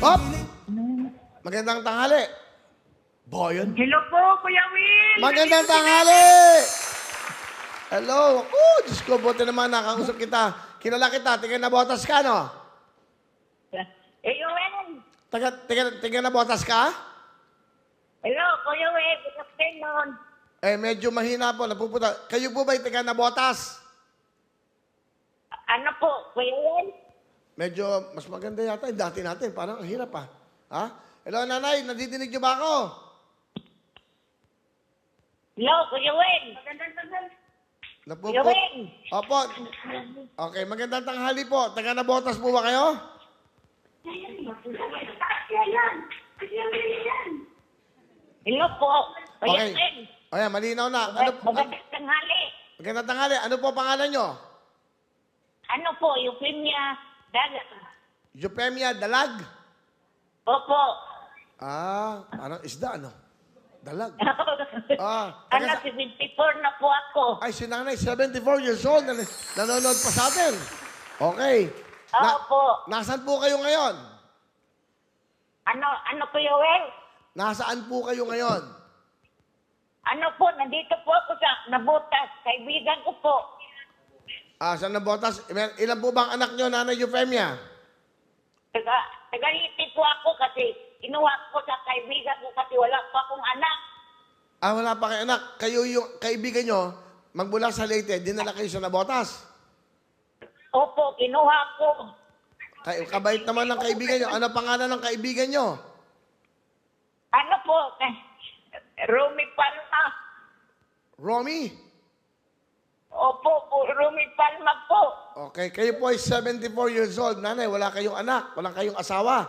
Hop! Magandang tanghali. Boyan. Hello po, Kuya Will. Magandang tanghali! Hello. Oh, Diyos ko, buti naman nakausap kita. Kilala kita, tingnan na botas ka, no? Will. Tingnan na botas ka? Hello, Kuya Will. Good afternoon. Eh, medyo mahina po, napuputa. Kayo po ba'y tingnan na botas? Ano po, Kuya Will? Medyo mas maganda yata yung dati natin. Parang ang hirap pa. Ha? Hello, nanay. Nadidinig niyo ba ako? Hello, Kuya Will. Magandang tanghali. Napupo. Kuya Will. Opo. Okay, magandang tanghali po. Taga na botas po ba kayo? Hello po, Kuya Okay. Will. Ayan, malinaw na. Magandang tanghali. Magandang tanghali. Ano po pangalan nyo? Ano po, yung film niya, Eupemia Dalag? Opo. Ah, parang isda, ano? Dalag. Ano, taga- 74 na po ako. Ay, si nanay, 74 years old. Nanonood pa sa atin. Okay. Opo. Nasaan po kayo ngayon? Ano, Kuya Will? Nasaan po kayo ngayon? Ano po, nandito po ako sa Nabutas. Kaibigan ko po. Ah, saan na botas? Ilan po bang anak nyo, nanay Eupemia? Tagaliti po ako kasi inuwa ko sa kaibigan ko kasi wala pa akong anak. Ah, wala pa kayo anak. Kayo yung kaibigan nyo, magmula sa Leyte, dinala kayo sa Nabotas. Opo, kinuha ko. Kabait naman ng kaibigan nyo. Ano pangalan ng kaibigan nyo? Ano po, Rumi Palma. Romy? Opo, Rumi Palma po. Okay, kayo po ay 74 years old. Nanay, wala kayong anak. Walang kayong asawa.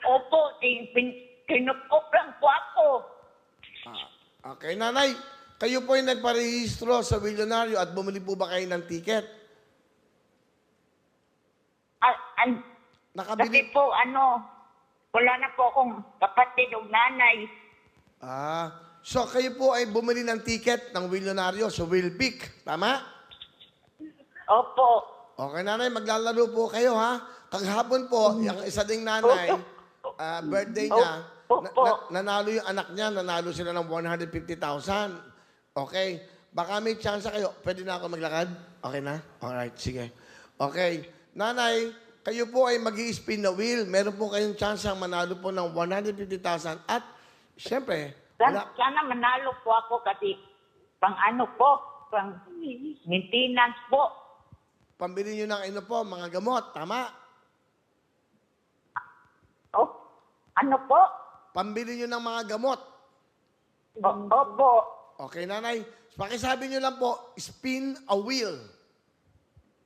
Opo, kinupkup lang po ako. Okay, nanay. Kayo po ay nagparehistro sa Millonaryo at bumili po ba kayo ng ticket? Kasi Nakabili? po, wala na po akong kapatid o nanay. So kayo po ay bumili ng ticket ng Millonaryo sa Wilbic. Tama? Opo. Okay, nanay, maglalaro po kayo, ha? Kaghapon po, yung isa ding nanay, birthday niya, nanalo yung anak niya, nanalo sila ng 150,000. Okay, baka may chance kayo. Pwede na ako maglakad? Okay na? Alright, sige. Okay, nanay, kayo po ay mag-i-spin na wheel. Meron po kayong chance ang manalo po ng 150,000 at, syempre, Sana manalo po ako kasi pang maintenance po. pambili nyo ng mga gamot, tama? Oh, ano po? Pambili nyo ng mga gamot. Opo. Okay, nanay. Pakisabi nyo lang po, spin a wheel.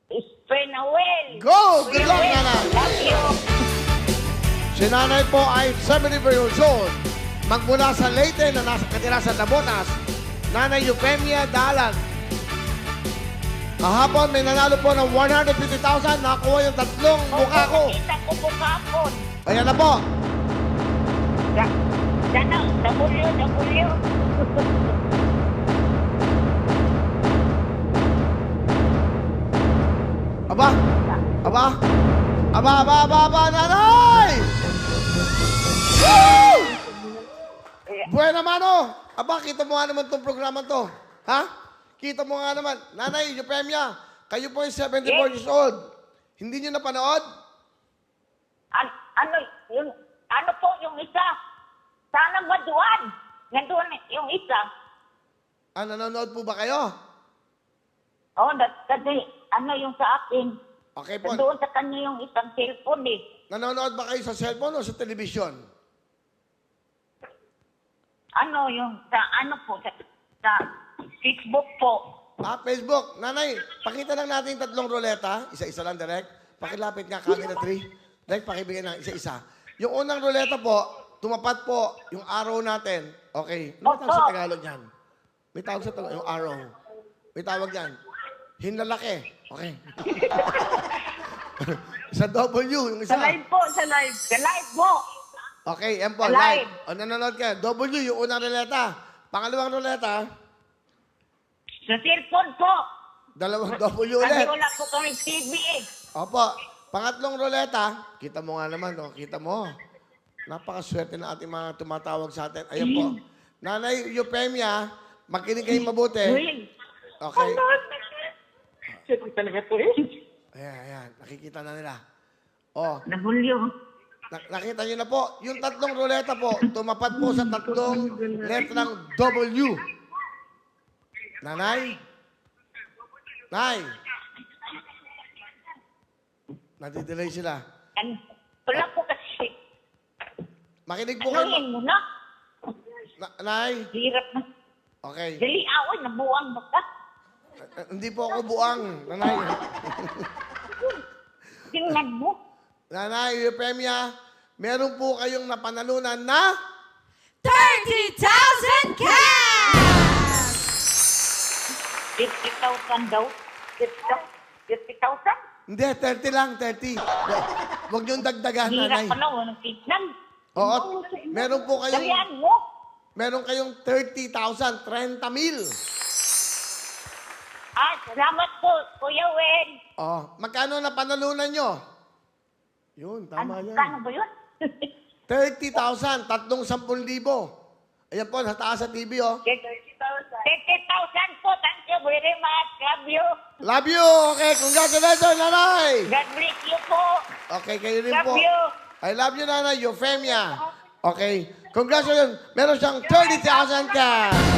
Spin a wheel. Go! Good luck, nanay. Love you. Si nanay po ay 74 years old. Magmula sa Leyte na nasa katirasan na Botas, Nanay Eupemia Dalag. Kahapon may nanalo po ng 150,000. Nakakuha yung tatlong mukha ko. Kita ko po kapon. Ayan na po. Sana, W. Aba! Aba! Aba, nanay! Woo! Buena mano! Aba, kita mo nga naman itong programa to. Ha? Kita mo nga naman. Nanay, Eupemia, kayo po yung 74 years old. Hindi nyo napanood? Ano po yung isa? Sana maduan. Nandun yung isa. Nanonood po ba kayo? Oh, kasi yung sa akin. Okay po. Doon sa kanya yung isang cellphone eh. Nanonood ba kayo sa cellphone o sa television? Yung sa Facebook po. Facebook. Nanay, pakita lang natin yung tatlong ruleta. Isa-isa lang, direct. Pakilapit nga, camera 3. Direct, pakibigay na isa-isa. Yung unang ruleta po, tumapat po yung arrow natin. Okay. Ano tawag sa Tagalog yan? May tawag sa Tagalog, yung arrow. May tawag yan. Hinlalaki. Okay. Sa W, yung isa. Sa live po. Sa live po. Okay, yan po. Live. Live. O, nanonood ka. W, yung unang ruleta. Pangalawang ruleta. Sa cellphone po. Dalawang W Kasi ulit. wala po kami TV eh. Opo. Pangatlong ruleta, kita mo nga naman, oh, kita mo. Napakaswerte ng ating mga tumatawag sa atin. Ayan po. Nanay Eupemia, makinig kayo mabuti. Okay. Siyempre talaga to eh. Ayan. Nakikita na nila. Oh, Nabulyo. nakita nyo na po. Yung tatlong ruleta po, tumapat po sa tatlong letrang W. Nanay? Nay? Nadidelay sila. Wala po kasi. Makinig po kayo. Anuhin mo na. Nay? Hirap na. Okay. Dali away, nabuang mo ka. Hindi po ako buang, nanay. Tingnan mo. Nanay Eupemia, meron po kayong napanalunan na 30,000 cash! 50,000 daw. 50,000? Hindi, 30 lang, 30. Huwag niyong dagdagan, Hirap nanay. pa na, walang tignan. Oo, Dalian mo. meron kayong 30,000, 30,000. Salamat po, Kuya Wen. Oh, magkano na panalunan nyo? Yun, tama yan. Kano ba yun? 30,000, tatlong 10,000. Ayan po, sa taas sa TV, oh. 30,000 po. Thank you very much. Love you. Love you! Okay, congratulations, nanay! God bless you po. Okay, kayo rin Love po. you. I love you, nanay, Eupemia. Okay, congratulations. Meron siyang 30,000 cash.